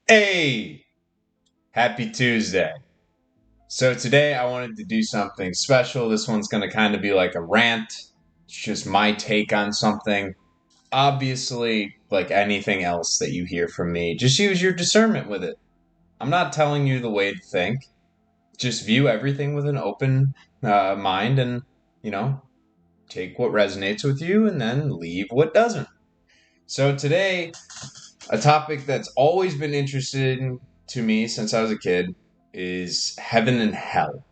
Hey, happy Tuesday. So today I wanted to do something special. This one's going to kind of be like a rant. It's just my take on something. Obviously, like anything else that you hear from me, just use your discernment with it. I'm not telling you the way to think. Just view everything with an open mind and, you know, take what resonates with you and then leave what doesn't. So today, a topic that's always been interesting to me since I was a kid is heaven and hell.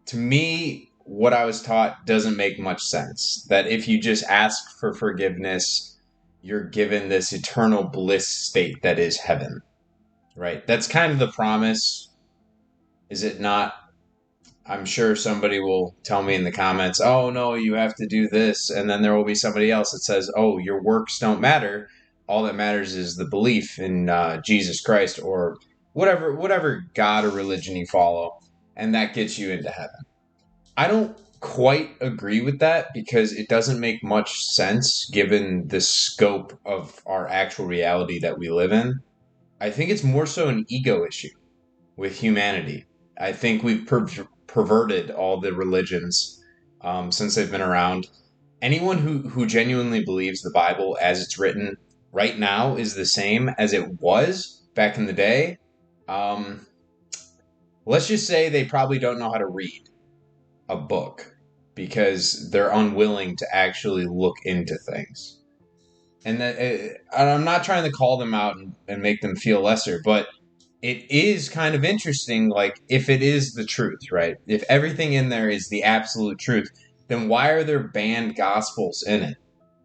To me, what I was taught doesn't make much sense. That if you just ask for forgiveness, you're given this eternal bliss state that is heaven, right? That's kind of the promise, is it not? I'm sure somebody will tell me in the comments, oh no, you have to do this. And then there will be somebody else that says, oh, your works don't matter. All that matters is the belief in Jesus Christ or whatever God or religion you follow. And that gets you into heaven. I don't quite agree with that because it doesn't make much sense given the scope of our actual reality that we live in. I think it's more so an ego issue with humanity. I think we've perverted all the religions since they've been around. Anyone who genuinely believes the Bible as it's written right now is the same as it was back in the day. Um, let's just say they probably don't know how to read a book because they're unwilling to actually look into things. And I'm not trying to call them out and make them feel lesser, but it is kind of interesting, like, if it is the truth, right? If everything in there is the absolute truth, then why are there banned gospels in it?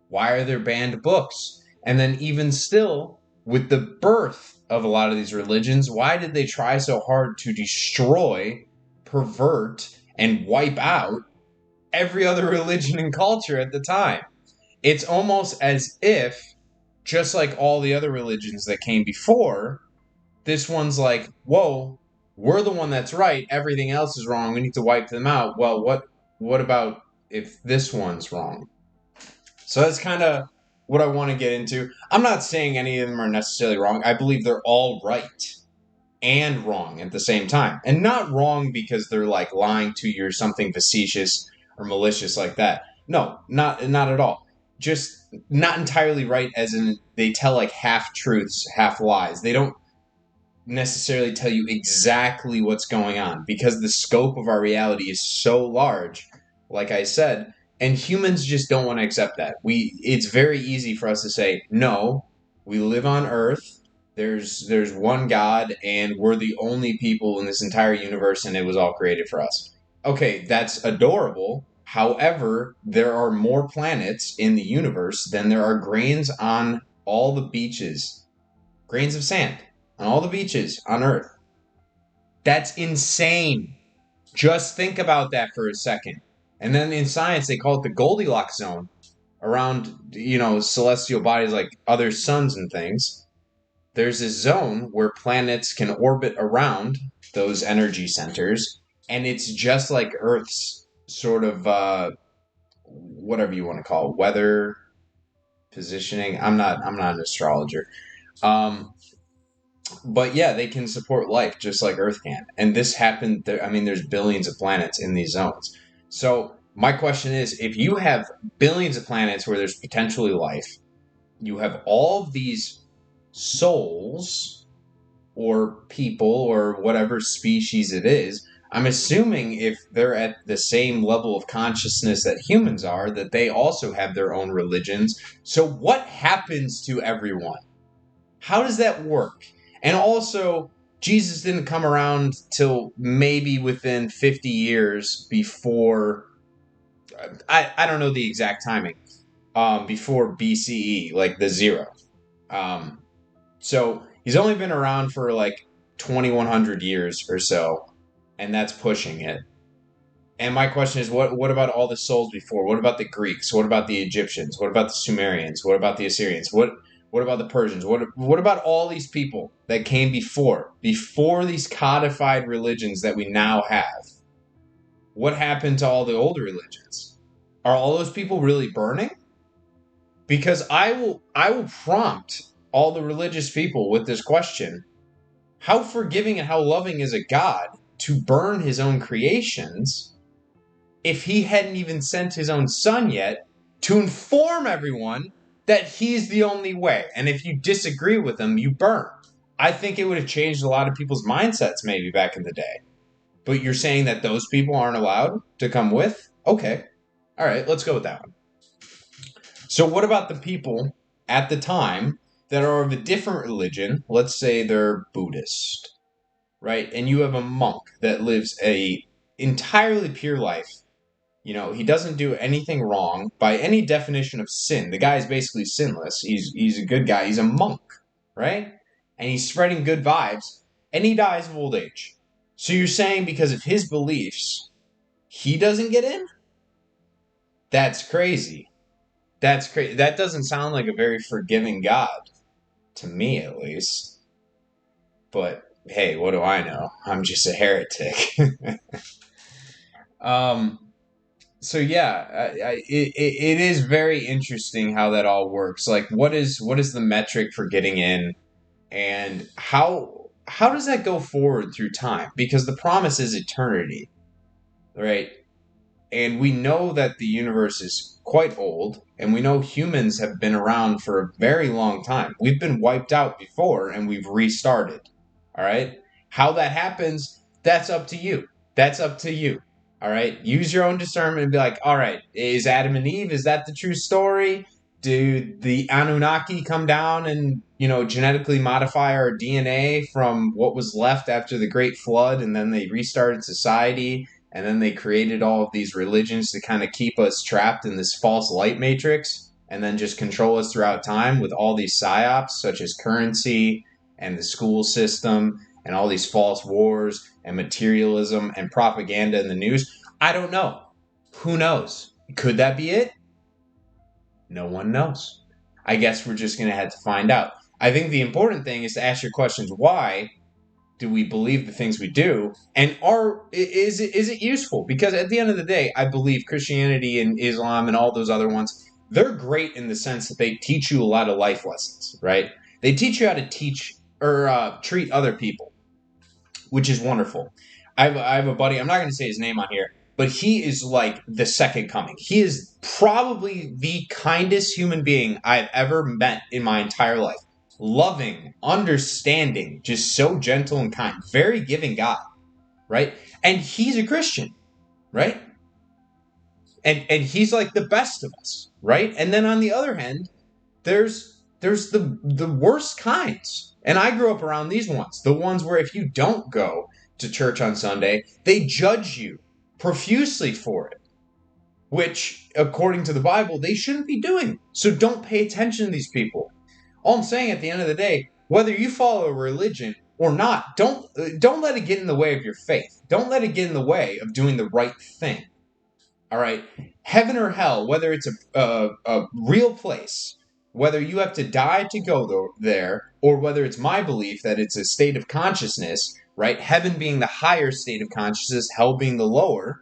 Why are there banned books? And then, even still, with the birth of a lot of these religions, why did they try so hard to destroy, pervert, and wipe out every other religion and culture at the time? It's almost as if, just like all the other religions that came before, this one's like, whoa, we're the one that's right. Everything else is wrong. We need to wipe them out. Well, what about if this one's wrong? So that's kind of what I want to get into. I'm not saying any of them are necessarily wrong. I believe they're all right and wrong at the same time. And not wrong because they're like lying to you or something facetious or malicious like that. No, not at all. Just not entirely right as in they tell like half truths, half lies. They don't necessarily tell you exactly what's going on because the scope of our reality is so large, like I said, and humans just don't want to accept that. It's very easy for us to say, no, we live on Earth. There's one God and we're the only people in this entire universe and it was all created for us. Okay, that's adorable. However, there are more planets in the universe than there are grains on all the beaches, grains of sand on all the beaches on Earth. That's insane. Just think about that for a second. And then in science, they call it the Goldilocks zone around, celestial bodies like other suns and things. There's this zone where planets can orbit around those energy centers, and it's just like Earth's sort of whatever you want to call it, weather positioning. I'm not an astrologer. Um, but yeah, they can support life just like Earth can. And this happened. I mean, there's billions of planets in these zones. So my question is, if you have billions of planets where there's potentially life, you have all of these souls or people or whatever species it is. I'm assuming if they're at the same level of consciousness that humans are, that they also have their own religions. So what happens to everyone? How does that work? And also, Jesus didn't come around till maybe within 50 years before, I don't know the exact timing, before BCE, like the zero. Um, so he's only been around for like 2,100 years or so, and that's pushing it. And my question is, what about all the souls before? What about the Greeks? What about the Egyptians? What about the Sumerians? What about the Assyrians? What about the Persians? What about all these people that came before these codified religions that we now have? What happened to all the older religions? Are all those people really burning? Because I will prompt all the religious people with this question. How forgiving and how loving is a God to burn his own creations if he hadn't even sent his own son yet to inform everyone that he's the only way? And if you disagree with him, you burn. I think it would have changed a lot of people's mindsets maybe back in the day. But you're saying that those people aren't allowed to come with? Okay. All right, let's go with that one. So what about the people at the time that are of a different religion? Let's say they're Buddhist, right? And you have a monk that lives a entirely pure life. He doesn't do anything wrong by any definition of sin. The guy is basically sinless. He's a good guy. He's a monk, right? And he's spreading good vibes, and he dies of old age. So you're saying because of his beliefs, he doesn't get in? That's crazy. That's crazy. That doesn't sound like a very forgiving God, to me at least. But hey, what do I know? I'm just a heretic. So yeah, it is very interesting how that all works. Like, what is the metric for getting in, and how does that go forward through time? Because the promise is eternity, right? And we know that the universe is quite old, and we know humans have been around for a very long time. We've been wiped out before, and we've restarted. All right? How that happens, that's up to you. That's up to you. All right? Use your own discernment and be like, all right, is Adam and Eve, is that the true story? Do the Anunnaki come down and, genetically modify our DNA from what was left after the Great Flood, and then they restarted society? And then they created all of these religions to kind of keep us trapped in this false light matrix and then just control us throughout time with all these psyops, such as currency and the school system and all these false wars and materialism and propaganda in the news. I don't know. Who knows? Could that be it? No one knows. I guess we're just going to have to find out. I think the important thing is to ask your questions. Why do we believe the things we do, and is it useful? Because at the end of the day, I believe Christianity and Islam and all those other ones, they're great in the sense that they teach you a lot of life lessons, right? They teach you how to teach or treat other people, which is wonderful. I have a buddy, I'm not going to say his name on here, but he is like the second coming. He is probably the kindest human being I've ever met in my entire life. Loving, understanding, just so gentle and kind, very giving guy, right? And he's a Christian, right? And he's like the best of us, right? And then on the other hand, there's the worst kinds. And I grew up around these ones, the ones where if you don't go to church on Sunday, they judge you profusely for it, which according to the Bible, they shouldn't be doing. So don't pay attention to these people. All I'm saying at the end of the day, whether you follow a religion or not, don't let it get in the way of your faith. Don't let it get in the way of doing the right thing. All right? Heaven or hell, whether it's a real place, whether you have to die to go there, or whether it's my belief that it's a state of consciousness, right? Heaven being the higher state of consciousness, hell being the lower,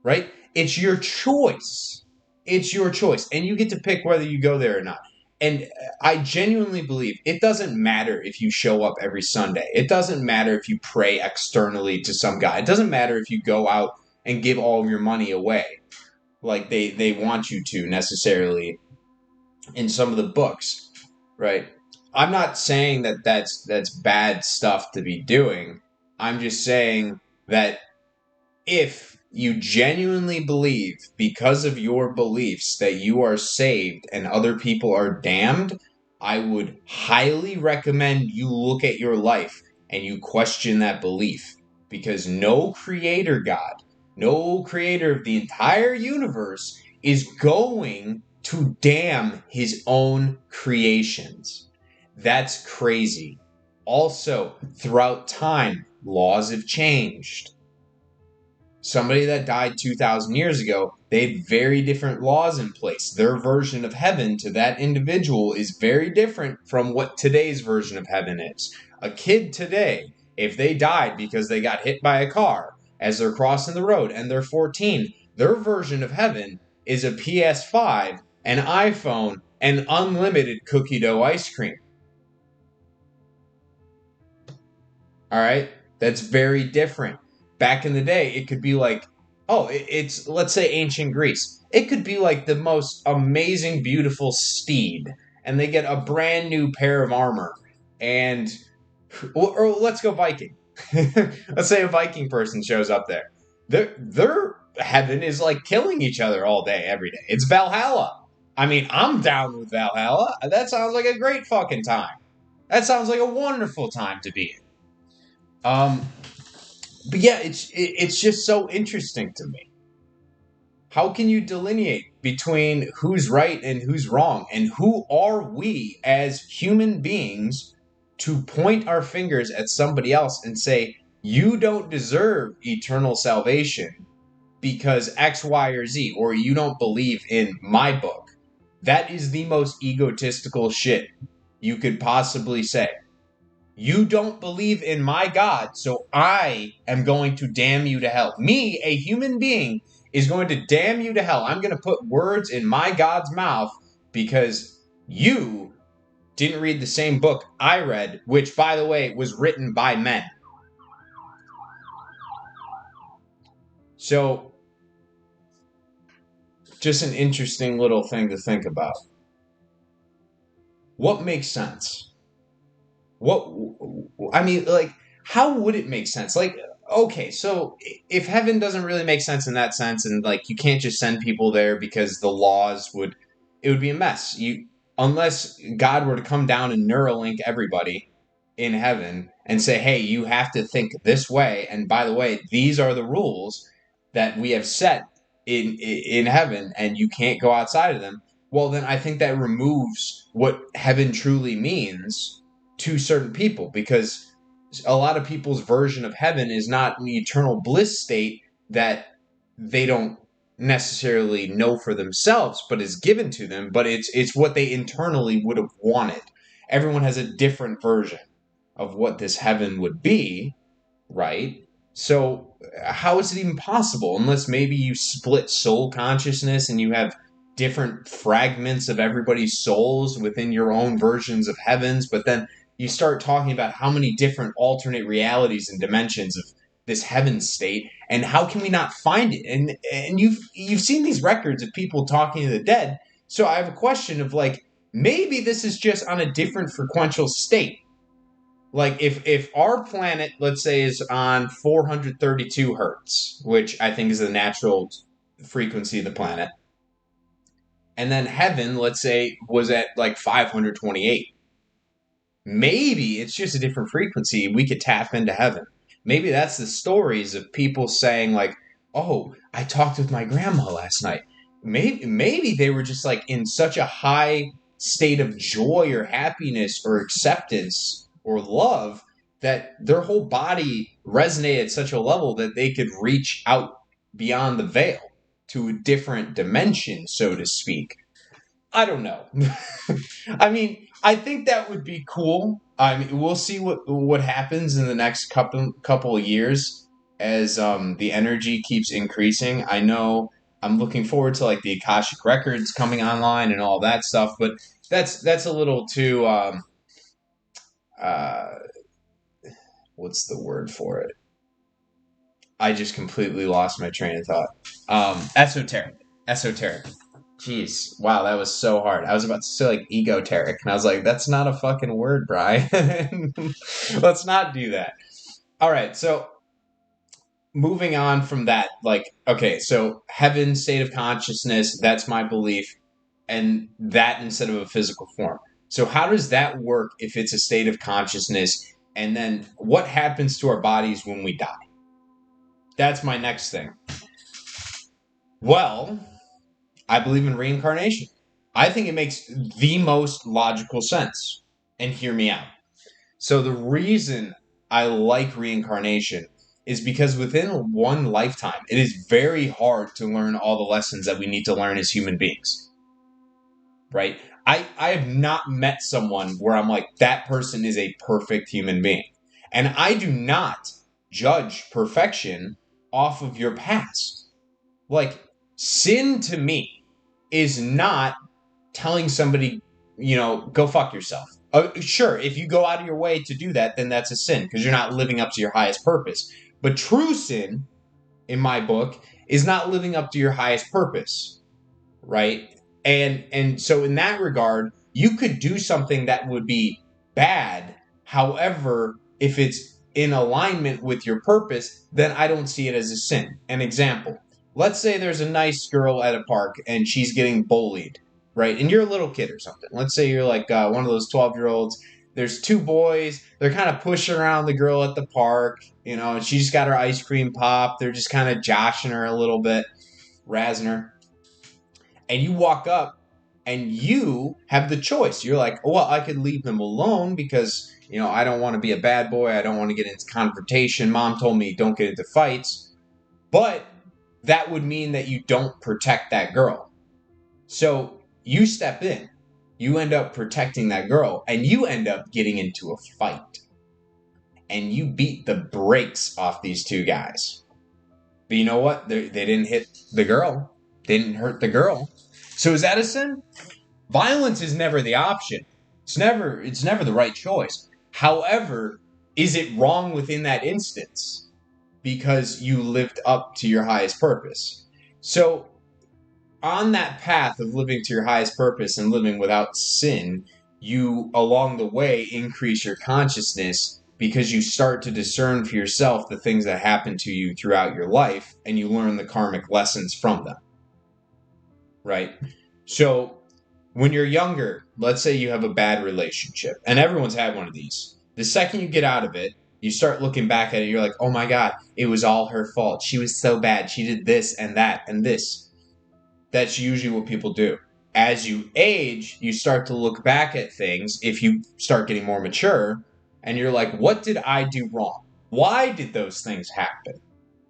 right? It's your choice. It's your choice. And you get to pick whether you go there or not. And I genuinely believe it doesn't matter if you show up every Sunday. It doesn't matter if you pray externally to some guy. It doesn't matter if you go out and give all of your money away like they want you to necessarily in some of the books, right? I'm not saying that that's bad stuff to be doing. I'm just saying that if you genuinely believe because of your beliefs that you are saved and other people are damned, I would highly recommend you look at your life and you question that belief. Because no creator God, no creator of the entire universe is going to damn his own creations. That's crazy. Also, throughout time, laws have changed. Somebody that died 2,000 years ago, they had very different laws in place. Their version of heaven to that individual is very different from what today's version of heaven is. A kid today, if they died because they got hit by a car as they're crossing the road and they're 14, their version of heaven is a PS5, an iPhone, and unlimited cookie dough ice cream. All right. That's very different. Back in the day, it could be like, oh, it's, let's say, ancient Greece. It could be like the most amazing, beautiful steed, and they get a brand new pair of armor. And, or let's go Viking. Let's say a Viking person shows up there. Their heaven is like killing each other all day, every day. It's Valhalla. I mean, I'm down with Valhalla. That sounds like a great fucking time. That sounds like a wonderful time to be in. Um, but yeah, it's just so interesting to me. How can you delineate between who's right and who's wrong, and who are we as human beings to point our fingers at somebody else and say you don't deserve eternal salvation because X, Y, or Z, or you don't believe in my book? That is the most egotistical shit you could possibly say. You don't believe in my God, so I am going to damn you to hell. Me, a human being, is going to damn you to hell. I'm going to put words in my God's mouth because you didn't read the same book I read, which, by the way, was written by men. So, just an interesting little thing to think about. What makes sense? What, I mean, like, how would it make sense? Like, okay, so if heaven doesn't really make sense in that sense, and like you can't just send people there because the laws would, it would be a mess. You, unless God were to come down and Neuralink everybody in heaven and say, hey, you have to think this way, and by the way, these are the rules that we have set in heaven, and you can't go outside of them. Well, then I think that removes what heaven truly means to certain people, because a lot of people's version of heaven is not an eternal bliss state that they don't necessarily know for themselves but is given to them, but it's what they internally would have wanted. Everyone has a different version of what this heaven would be, right? So how is it even possible, unless maybe you split soul consciousness and you have different fragments of everybody's souls within your own versions of heavens, but then you start talking about how many different alternate realities and dimensions of this heaven state, and how can we not find it? And you've seen these records of people talking to the dead. So I have a question of like, maybe this is just on a different frequential state. Like if our planet, let's say, is on 432 hertz, which I think is the natural frequency of the planet, and then heaven, let's say, was at like 528. Maybe it's just a different frequency. We could tap into heaven. Maybe that's the stories of people saying like, "Oh, I talked with my grandma last night." Maybe they were just like in such a high state of joy or happiness or acceptance or love that their whole body resonated at such a level that they could reach out beyond the veil to a different dimension, so to speak. I don't know. I mean, I think that would be cool. I mean, we'll see what happens in the next couple of years as the energy keeps increasing. I know I'm looking forward to like the Akashic records coming online and all that stuff, but that's a little too uh, what's the word for it? I just completely lost my train of thought. Esoteric. Esoteric. Jeez, wow, that was so hard. I was about to say like egoteric, and I was like, that's not a fucking word, Brian. Let's not do that. All right, so moving on from that, like, okay, so heaven, state of consciousness, that's my belief, and that instead of a physical form. So how does that work if it's a state of consciousness, and then what happens to our bodies when we die? That's my next thing. Well, I believe in reincarnation. I think it makes the most logical sense. And hear me out. So, the reason I like reincarnation is because within one lifetime, it is very hard to learn all the lessons that we need to learn as human beings. Right? I have not met someone where I'm like, that person is a perfect human being. And I do not judge perfection off of your past. Like, sin to me is not telling somebody, go fuck yourself. Sure, if you go out of your way to do that, then that's a sin because you're not living up to your highest purpose. But true sin, in my book, is not living up to your highest purpose, right? And so in that regard, you could do something that would be bad. However, if it's in alignment with your purpose, then I don't see it as a sin. An example. Let's say there's a nice girl at a park and she's getting bullied, right? And you're a little kid or something. Let's say you're like one of those 12-year-olds. There's two boys. They're kind of pushing around the girl at the park, and she just got her ice cream pop. They're just kind of joshing her a little bit, razzing her, and you walk up and you have the choice. You're like, well, I could leave them alone because, I don't want to be a bad boy. I don't want to get into confrontation. Mom told me don't get into fights. But that would mean that you don't protect that girl. So you step in. You end up protecting that girl and you end up getting into a fight. And you beat the brakes off these two guys. But you know what? They didn't hit the girl. They didn't hurt the girl. So is that a sin? Violence is never the option. It's never the right choice. However, is it wrong within that instance? Because you lived up to your highest purpose. So on that path of living to your highest purpose and living without sin, you along the way increase your consciousness because you start to discern for yourself the things that happen to you throughout your life and you learn the karmic lessons from them. Right? So when you're younger, let's say you have a bad relationship, and everyone's had one of these. The second you get out of it, you start looking back at it, you're like, oh my God, it was all her fault. She was so bad. She did this and that and this. That's usually what people do. As you age, you start to look back at things if you start getting more mature, and you're like, what did I do wrong? Why did those things happen?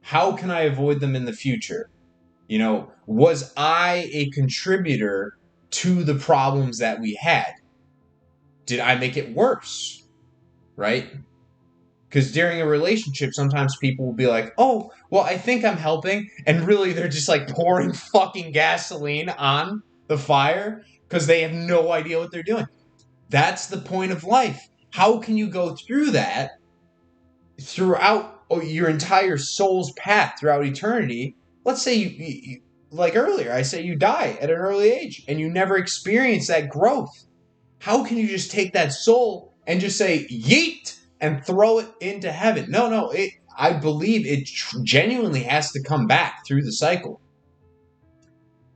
How can I avoid them in the future? Was I a contributor to the problems that we had? Did I make it worse? Right? Because during a relationship, sometimes people will be like, oh, well, I think I'm helping. And really, they're just like pouring fucking gasoline on the fire because they have no idea what they're doing. That's the point of life. How can you go through that throughout your entire soul's path throughout eternity? Let's say you like earlier, I said you die at an early age and you never experience that growth. How can you just take that soul and just say yeet and throw it into heaven? No, I believe it genuinely has to come back through the cycle.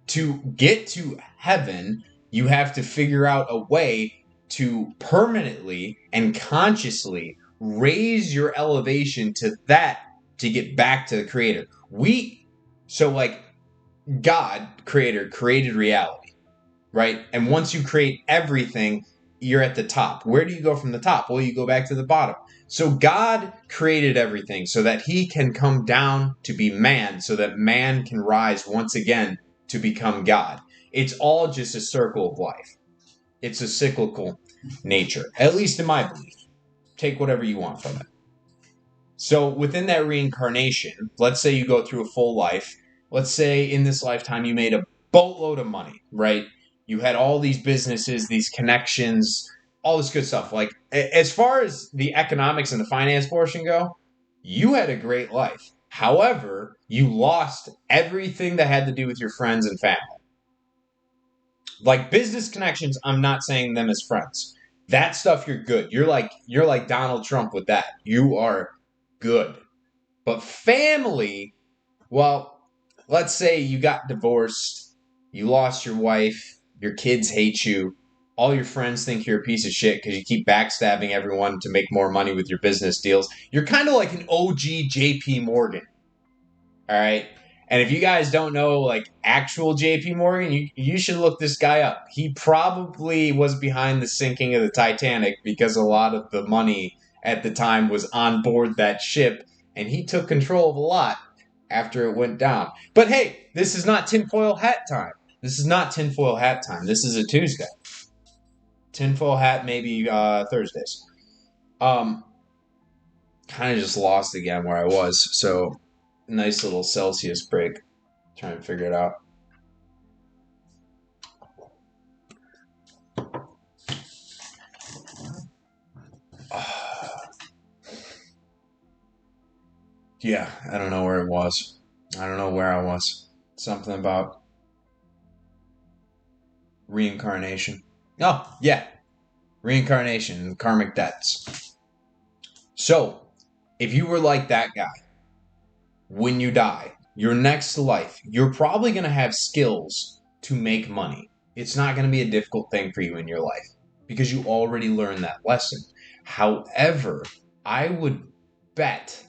To get to heaven, you have to figure out a way to permanently and consciously raise your elevation to that to get back to the creator. God, creator, created reality, right? And once you create everything, you're at the top. Where do you go from the top? Well, you go back to the bottom. So God created everything so that he can come down to be man, so that man can rise once again to become God. It's all just a circle of life. It's a cyclical nature, at least in my belief. Take whatever you want from it. So within that reincarnation, let's say you go through a full life. Let's say in this lifetime you made a boatload of money, right? You had all these businesses, these connections, all this good stuff. Like, as far as the economics and the finance portion go, you had a great life. However, you lost everything that had to do with your friends and family. Like business connections, I'm not saying them as friends. That stuff you're good. You're like Donald Trump with that. You are good. But family, well, let's say you got divorced, you lost your wife, your kids hate you, all your friends think you're a piece of shit because you keep backstabbing everyone to make more money with your business deals. You're kind of like an OG JP Morgan. All right? And if you guys don't know, like, actual JP Morgan, you should look this guy up. He probably was behind the sinking of the Titanic because a lot of the money at the time was on board that ship, and he took control of a lot after it went down. But hey, this is not tinfoil hat time. This is not tinfoil hat time. This is a Tuesday. Tinfoil hat maybe Thursdays. Kind of just lost again where I was, so nice little Celsius break. Trying to figure it out. Yeah, I don't know where it was. I don't know where I was. Something about reincarnation. Oh, yeah. Reincarnation and karmic debts. So, if you were like that guy, when you die, your next life, you're probably going to have skills to make money. It's not going to be a difficult thing for you in your life because you already learned that lesson. However, I would bet,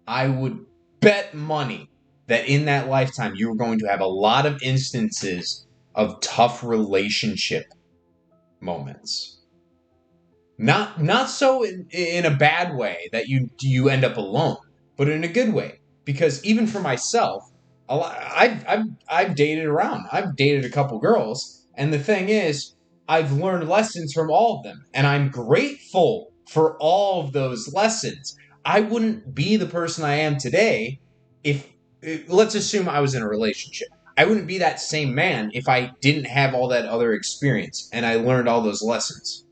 I would bet money that in that lifetime you were going to have a lot of instances of tough relationship moments. Not so in a bad way that you end up alone, but in a good way. Because even for myself, I've dated around. I've dated a couple girls, and the thing is, I've learned lessons from all of them, and I'm grateful for all of those lessons. I wouldn't be the person I am today if let's assume I was in a relationship. I wouldn't be that same man if I didn't have all that other experience and I learned all those lessons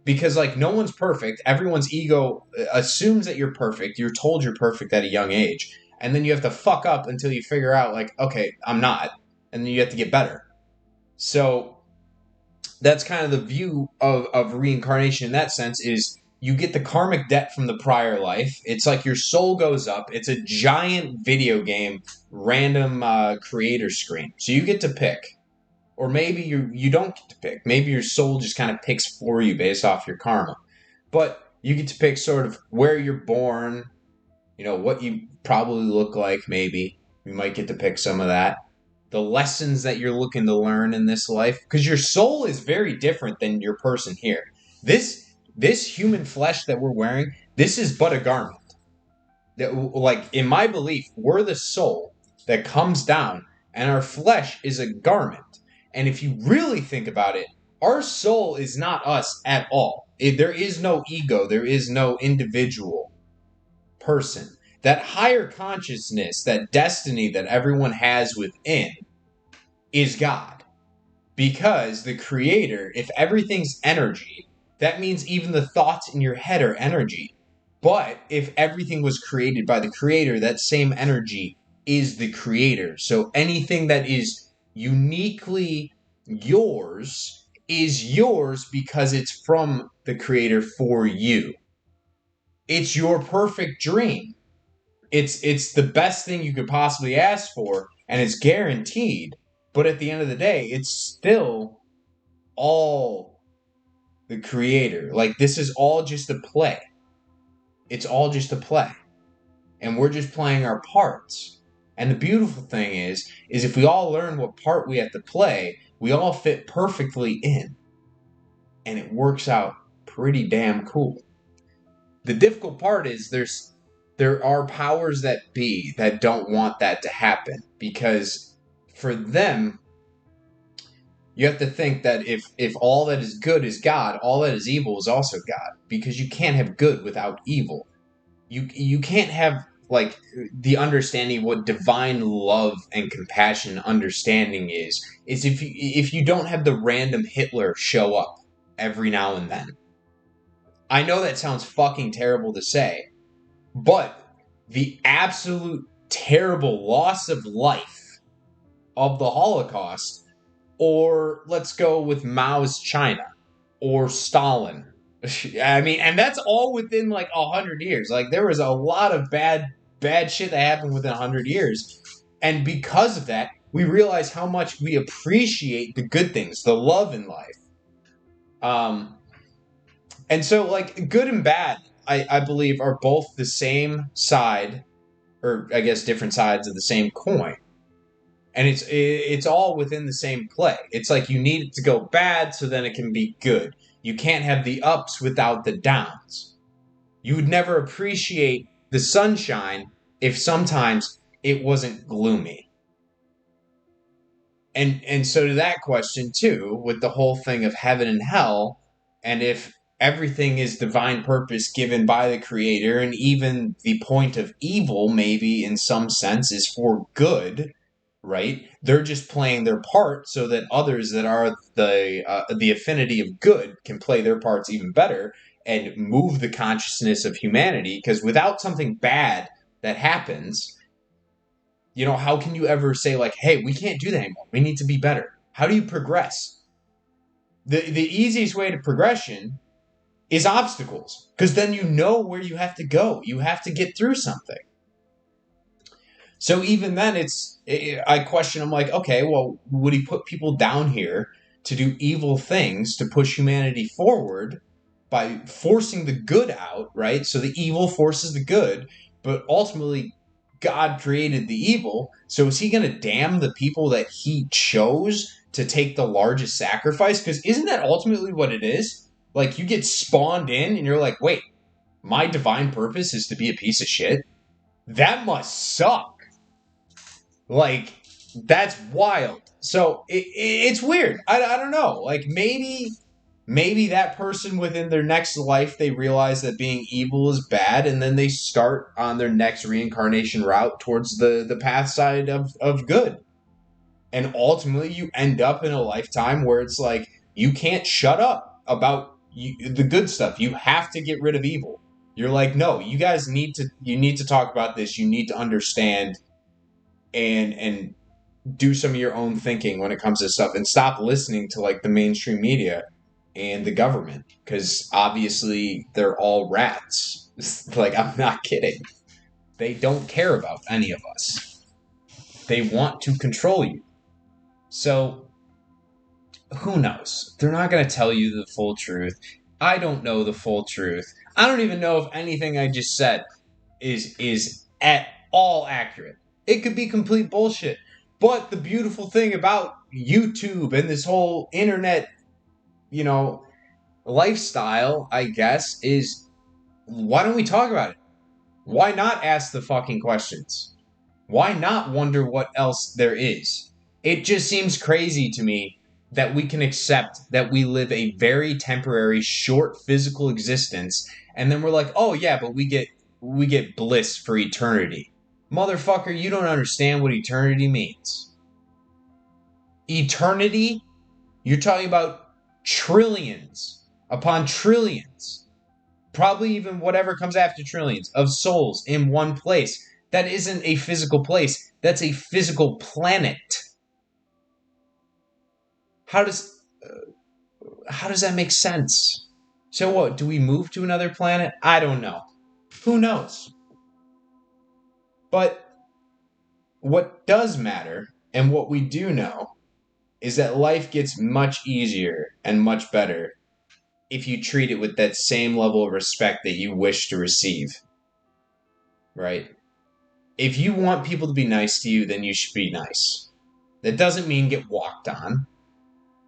because like no one's perfect. Everyone's ego assumes that you're perfect. You're told you're perfect at a young age, and then you have to fuck up until you figure out like, okay, I'm not, and then you have to get better. So that's kind of the view of reincarnation in that sense is you get the karmic debt from the prior life. It's like your soul goes up. It's a giant video game random creator screen. So you get to pick. Or maybe you don't get to pick. Maybe your soul just kind of picks for you based off your karma. But you get to pick sort of where you're born, what you probably look like, maybe. You might get to pick some of that. The lessons that you're looking to learn in this life. Because your soul is very different than your person here. This human flesh that we're wearing, this is but a garment. Like, in my belief, we're the soul that comes down, and our flesh is a garment. And if you really think about it, our soul is not us at all. There is no ego, there is no individual person. That higher consciousness, that destiny that everyone has within, is God. Because the creator, if everything's energy, that means even the thoughts in your head are energy. But if everything was created by the creator, that same energy is the creator. So anything that is uniquely yours is yours because it's from the creator for you. It's your perfect dream. It's the best thing you could possibly ask for, and it's guaranteed. But at the end of the day, it's still all the creator. Like, this is all just a play. It's all just a play. And we're just playing our parts. And the beautiful thing is if we all learn what part we have to play, we all fit perfectly in. And it works out pretty damn cool. The difficult part is there are powers that be that don't want that to happen. Because for them, you have to think that if all that is good is God, all that is evil is also God. Because you can't have good without evil. You can't have like the understanding of what divine love and compassion understanding is if you don't have the random Hitler show up every now and then. I know that sounds fucking terrible to say, but the absolute terrible loss of life of the Holocaust, or let's go with Mao's China, or Stalin. I mean, and that's all within like 100 years. Like there was a lot of bad shit that happened within 100 years, and because of that, we realize how much we appreciate the good things, the love in life. Um, and so like good and bad, I believe, are both the same side, or I guess different sides of the same coin. And it's all within the same play. It's like you need it to go bad so then it can be good. You can't have the ups without the downs. You would never appreciate the sunshine if sometimes it wasn't gloomy. And so to that question too, with the whole thing of heaven and hell, and if everything is divine purpose given by the creator, and even the point of evil maybe in some sense is for good, right? They're just playing their part so that others that are the affinity of good can play their parts even better. and move the consciousness of humanity, because without something bad that happens, how can you ever say like, hey, we can't do that anymore, we need to be better? How do you progress? The easiest way to progression is obstacles, because then you know where you have to go. You have to get through something. So even then, I question, I'm like, okay, well, would he put people down here to do evil things to push humanity forward by forcing the good out, right? So the evil forces the good, but ultimately God created the evil. So is he going to damn the people that he chose to take the largest sacrifice? Because isn't that ultimately what it is? Like, you get spawned in and you're like, wait, my divine purpose is to be a piece of shit? That must suck. Like, that's wild. So it's weird. I don't know. Like, maybe that person within their next life, they realize that being evil is bad, and then they start on their next reincarnation route towards the path side of good. And ultimately, you end up in a lifetime where it's like, you can't shut up about the good stuff. You have to get rid of evil. You're like, no, you guys need to talk about this. You need to understand and do some of your own thinking when it comes to stuff, and stop listening to like the mainstream media and the government, because obviously they're all rats. Like, I'm not kidding. They don't care about any of us. They want to control you. So who knows? They're not going to tell you the full truth. I don't know the full truth. I don't even know if anything I just said is at all accurate. It could be complete bullshit. But the beautiful thing about YouTube and this whole internet, lifestyle, I guess, is, why don't we talk about it? Why not ask the fucking questions? Why not wonder what else there is? It just seems crazy to me that we can accept that we live a very temporary, short physical existence, and then we're like, oh yeah, but we get bliss for eternity. Motherfucker, you don't understand what eternity means. Eternity? You're talking about trillions upon trillions, probably even whatever comes after trillions, of souls in one place. That isn't a physical place. That's a physical planet. How does that make sense? So what? Do we move to another planet? I don't know. Who knows? But what does matter, and what we do know, is that life gets much easier and much better if you treat it with that same level of respect that you wish to receive. Right? If you want people to be nice to you, then you should be nice. That doesn't mean get walked on.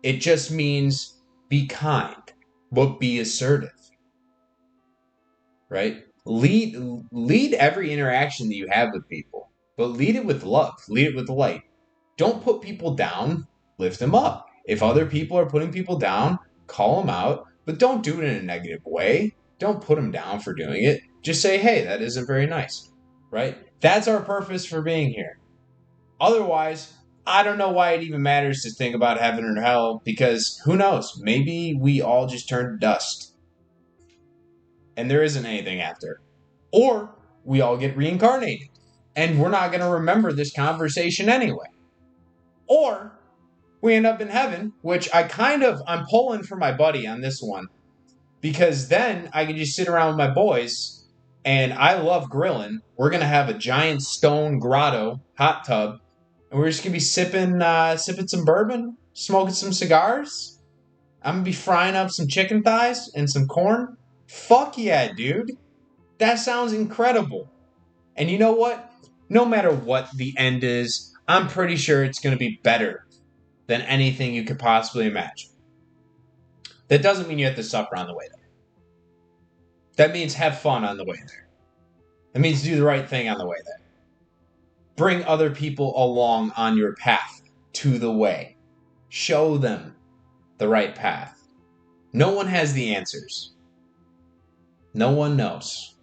It just means be kind, but be assertive. Right? Lead every interaction that you have with people, but lead it with love. Lead it with light. Don't put people down. Lift them up. If other people are putting people down, call them out, but don't do it in a negative way. Don't put them down for doing it. Just say, hey, that isn't very nice. Right? That's our purpose for being here. Otherwise, I don't know why it even matters to think about heaven or hell, because who knows? Maybe we all just turn to dust and there isn't anything after. Or we all get reincarnated and we're not going to remember this conversation anyway. Or we end up in heaven, which I'm pulling for my buddy on this one, because then I can just sit around with my boys, and I love grilling. We're going to have a giant stone grotto hot tub, and we're just going to be sipping some bourbon, smoking some cigars. I'm going to be frying up some chicken thighs and some corn. Fuck yeah, dude. That sounds incredible. And you know what? No matter what the end is, I'm pretty sure it's going to be better than anything you could possibly imagine. That doesn't mean you have to suffer on the way there. That means have fun on the way there. That means do the right thing on the way there. Bring other people along on your path to the way. Show them the right path. No one has the answers. No one knows.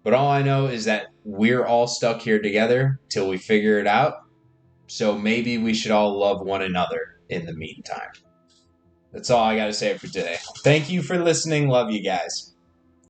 But all I know is that we're all stuck here together till we figure it out. So maybe we should all love one another in the meantime. That's all I got to say for today. Thank you for listening. Love you guys.